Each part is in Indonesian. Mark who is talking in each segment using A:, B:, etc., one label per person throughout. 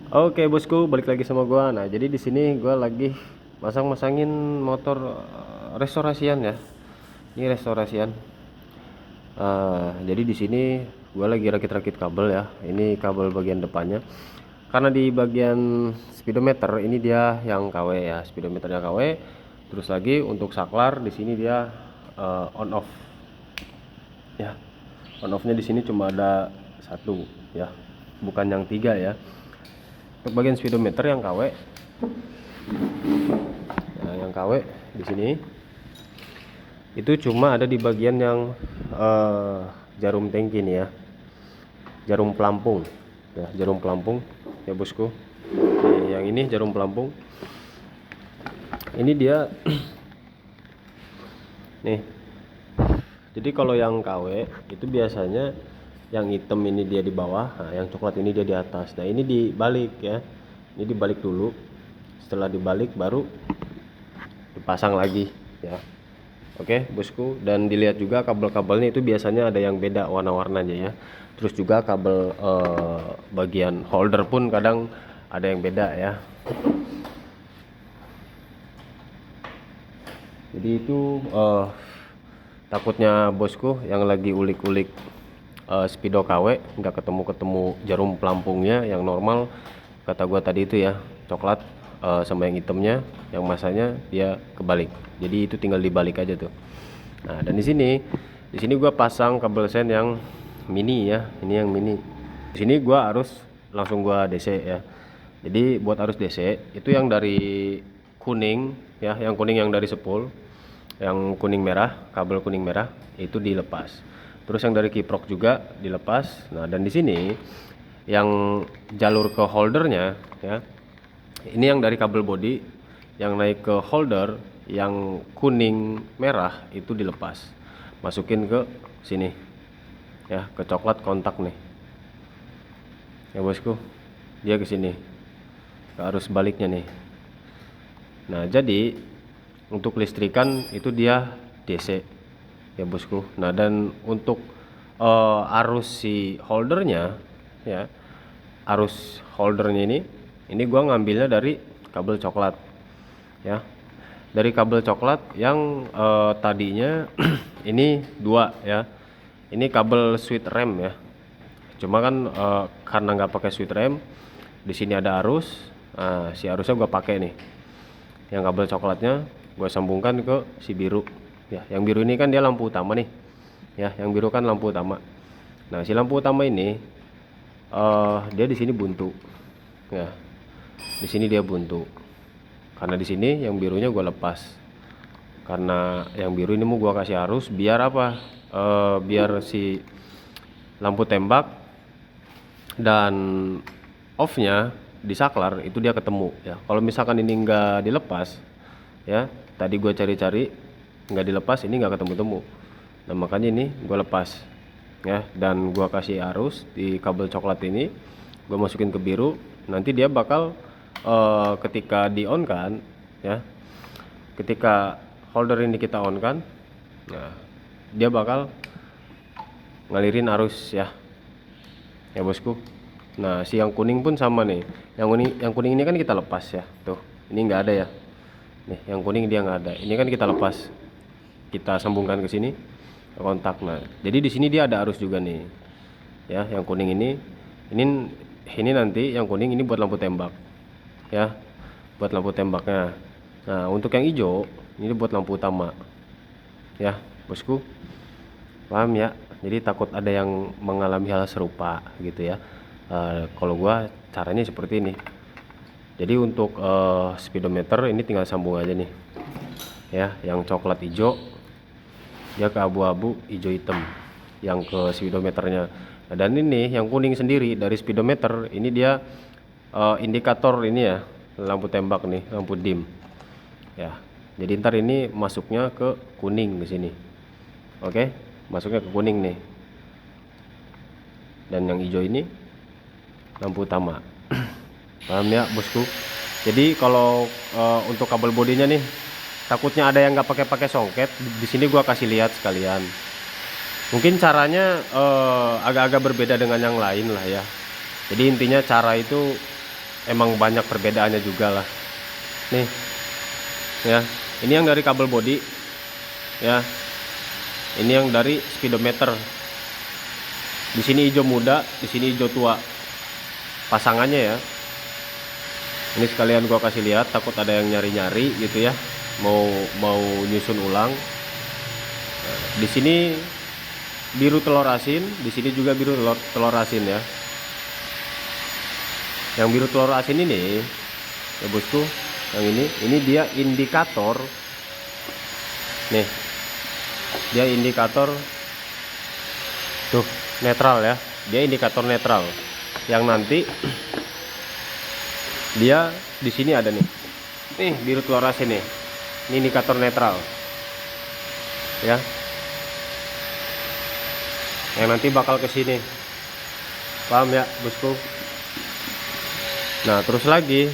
A: Oke bosku, balik lagi sama gua. Nah, jadi di sini gua lagi masang-masangin motor restorasian ya. Ini restorasian. Jadi di sini gua lagi rakit-rakit kabel ya. Ini kabel bagian depannya. Karena di bagian speedometer ini dia yang KW ya, speedometernya KW. Terus lagi untuk saklar di sini dia on off ya. On off-nya di sini cuma ada satu ya, bukan yang tiga ya. Untuk bagian speedometer yang KW, nah yang KW di sini itu cuma ada di bagian yang jarum tangki nih ya, jarum pelampung ya, jarum pelampung ya bosku. Nih, yang ini jarum pelampung ini dia nih. Jadi kalau yang KW itu biasanya yang hitam ini dia di bawah, nah yang coklat ini dia di atas. Nah ini dibalik ya, ini dibalik dulu. Setelah dibalik baru dipasang lagi ya. Oke bosku, dan dilihat juga kabel-kabelnya itu biasanya ada yang beda warna-warnanya ya. Terus juga kabel bagian holder pun kadang ada yang beda ya. Jadi itu takutnya bosku yang lagi ulik-ulik speedo KW nggak ketemu jarum pelampungnya yang normal, kata gua tadi itu ya, coklat sama yang hitamnya yang masanya dia kebalik. Jadi itu tinggal dibalik aja tuh. Nah, dan di sini gua pasang kabel sen yang mini ya. Ini yang mini. Di sini gua harus langsung gua DC ya. Jadi buat arus DC itu yang dari kuning ya, yang kuning yang dari spool, yang kuning merah, kabel kuning merah itu dilepas. Terus yang dari kiprok juga dilepas. Nah, dan di sini yang jalur ke holdernya ya, ini yang dari kabel body yang naik ke holder yang kuning merah itu dilepas, masukin ke sini ya, ke coklat kontak nih ya bosku, dia ke sini ke arus baliknya nih. Nah jadi untuk listrikan itu dia DC ya bosku. Nah dan untuk arus si holdernya ya, arus holdernya ini gua ngambilnya dari kabel coklat ya, dari kabel coklat yang tadinya ini dua ya, ini kabel switch rem ya. Cuma kan karena nggak pakai switch rem, di sini ada arus. Nah, si arusnya gua pakai nih, yang kabel coklatnya gue sambungkan ke si biru ya. Yang biru ini kan dia lampu utama nih ya, yang biru kan lampu utama. Nah si lampu utama ini dia di sini buntu ya, di sini dia buntu karena di sini yang birunya gue lepas, karena yang biru ini mau gue kasih arus biar apa, biar si lampu tembak dan off-nya di saklar itu dia ketemu ya. Kalau misalkan ini enggak dilepas ya, tadi gue cari-cari nggak dilepas, ini nggak ketemu-temu. Nah makanya ini gue lepas ya, dan gue kasih arus di kabel coklat ini, gue masukin ke biru. Nanti dia bakal ketika di on kan ya, ketika holder ini kita on kan, nah dia bakal ngalirin arus ya bosku. Nah si yang kuning pun sama nih, yang kuning ini kan kita lepas ya, tuh ini nggak ada ya nih, yang kuning dia nggak ada, ini kan kita lepas, kita sambungkan ke sini ke kontak. Nah jadi di sini dia ada arus juga nih ya, yang kuning ini nanti yang kuning ini buat lampu tembak ya, buat lampu tembaknya. Nah untuk yang hijau ini buat lampu utama ya bosku, paham ya. Jadi takut ada yang mengalami hal serupa gitu ya. Kalau gua caranya seperti ini. Jadi untuk speedometer ini tinggal sambung aja nih ya, yang coklat hijau dia ke abu-abu hijau hitam yang ke speedometernya. Nah, dan ini yang kuning sendiri dari speedometer ini dia indikator ini ya, lampu tembak nih, lampu dim ya. Jadi ntar ini masuknya ke kuning di sini. Oke, masuknya ke kuning nih, dan yang hijau ini lampu utama. Paham ya bosku. Jadi kalau untuk kabel bodinya nih, takutnya ada yang nggak pakai soket, di sini gua kasih lihat sekalian. Mungkin caranya agak-agak berbeda dengan yang lain lah ya. Jadi intinya cara itu emang banyak perbedaannya juga lah. Nih ya, ini yang dari kabel body ya, ini yang dari speedometer. Di sini hijau muda, di sini hijau tua pasangannya ya. Ini sekalian gua kasih lihat, takut ada yang nyari-nyari gitu ya, mau nyusun ulang. Nah, di sini biru telur asin, di sini juga biru telur asin ya. Yang biru telur asin ini ya bosku, yang ini dia indikator. Nih, dia indikator tuh netral ya, dia indikator netral. Yang nanti dia di sini ada nih biru telur asin nih, ini indikator netral ya, yang nanti bakal ke sini, paham ya bosku. Nah terus lagi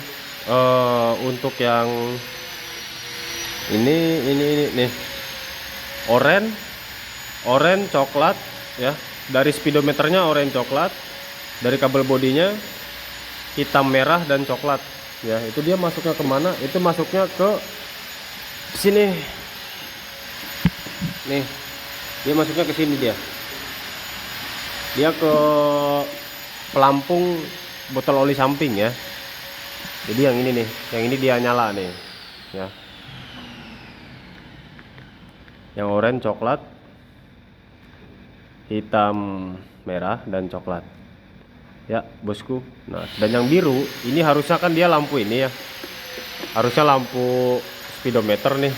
A: untuk yang ini nih, oranye coklat ya, dari speedometernya oranye coklat, dari kabel bodinya hitam merah dan coklat ya. Itu dia masuknya kemana? Itu masuknya ke sini nih, dia masuknya ke sini, dia ke pelampung botol oli samping ya. Jadi yang ini nih, yang ini dia nyala nih ya, yang oranye coklat, hitam merah dan coklat ya bosku. Nah dan yang biru ini harusnya kan dia lampu ini ya, harusnya lampu speedometer nih,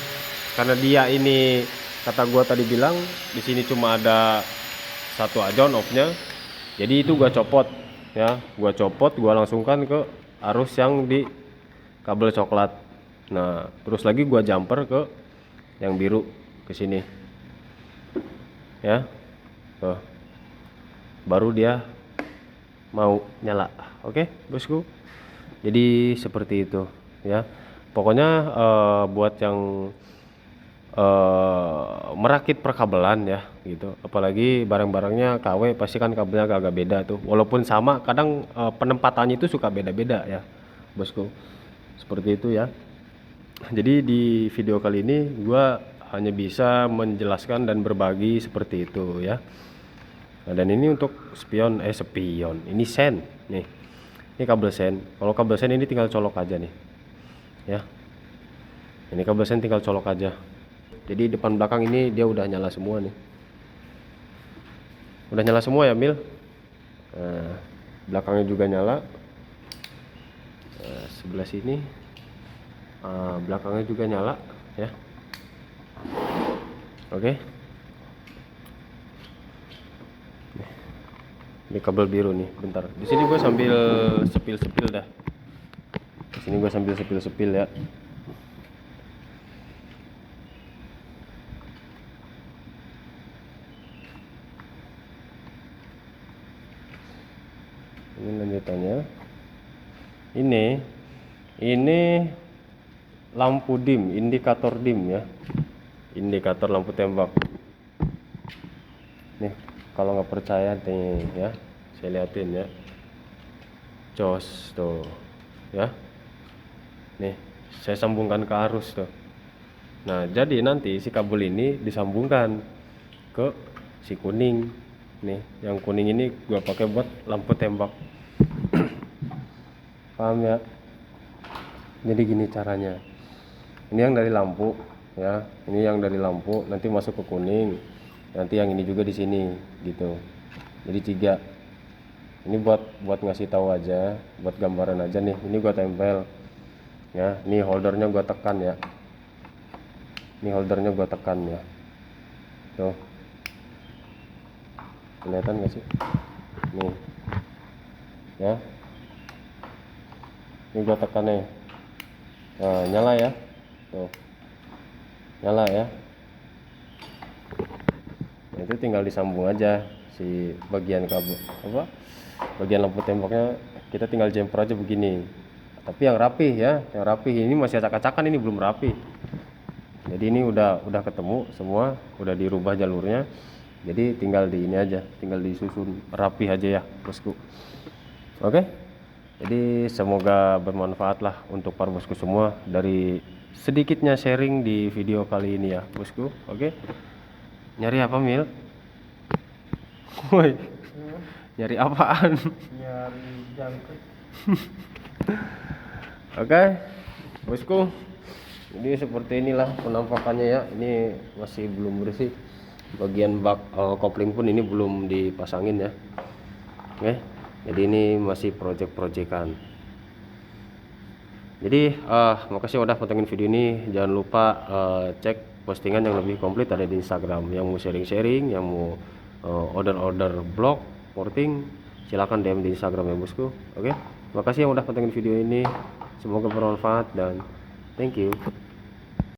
A: karena dia ini kata gua tadi bilang di sini cuma ada satu aja on off-nya. Jadi itu gua copot ya, gua langsungkan ke arus yang di kabel coklat. Nah terus lagi gua jumper ke yang biru ke sini ya, tuh baru dia mau nyala. Oke bosku, jadi seperti itu ya. Pokoknya buat yang merakit perkabelan ya gitu, apalagi barang-barangnya KW, pasti kan kabelnya agak beda tuh, walaupun sama kadang penempatannya itu suka beda-beda ya bosku, seperti itu ya. Jadi di video kali ini gua hanya bisa menjelaskan dan berbagi seperti itu ya. Nah, dan ini untuk spion, ini sen nih, ini kabel sen. Kalau kabel sen ini tinggal colok aja nih ya, ini kabel sen tinggal colok aja. Jadi depan belakang ini dia udah nyala semua nih, udah nyala semua ya Mil. Nah, belakangnya juga nyala, sebelah sini belakangnya juga nyala ya. Oke. Ini kabel biru nih, bentar. Di sini gue sambil sepil dah. Di sini gue sambil sepil ya. Ini lanjutannya. Ini lampu dim, indikator dim ya. Indikator lampu tembak. Nih, kalau nggak percaya nih ya, saya liatin ya. Jos tuh ya. Nih, saya sambungkan ke arus tuh. Nah, jadi nanti si kabel ini disambungkan ke si kuning. Nih, yang kuning ini gua pakai buat lampu tembak. Paham ya? Jadi gini caranya. Ini yang dari lampu ya, ini yang dari lampu nanti masuk ke kuning. Nanti yang ini juga di sini gitu. Jadi 3. Ini buat ngasih tahu aja, buat gambaran aja nih. Ini gua tempel ya. Ini holdernya gua tekan ya. Ini holdernya gua tekan ya. Tuh. Kelihatan gak sih? Nih. Ya. Ini gua tekan nih. Nah, nyala ya. Tuh. Nyala ya. Nah, itu tinggal disambung aja si bagian kabel bagian lampu tembaknya, kita tinggal jumper aja begini. Tapi yang rapih ya, yang rapih. Ini masih acak-acakan, ini belum rapih. Jadi ini udah ketemu semua, udah dirubah jalurnya. Jadi tinggal di ini aja, tinggal disusun rapih aja ya bosku. Oke. Jadi semoga bermanfaat lah untuk para bosku semua dari sedikitnya sharing di video kali ini ya bosku. Oke, nyari apa Mil? Woi, nyari apaan?
B: Nyari jangkrik.
A: Oke bosku, jadi seperti inilah penampakannya ya. Ini masih belum bersih, bagian bak kopling pun ini belum dipasangin ya. Oke, jadi ini masih project-projectan. Jadi makasih udah potongin video ini. Jangan lupa cek postingan yang lebih komplit ada di Instagram. Yang mau sharing-sharing, yang mau order-order blog porting, silahkan DM di Instagram ya bosku. Oke, makasih yang udah potongin video ini. Semoga bermanfaat dan thank you.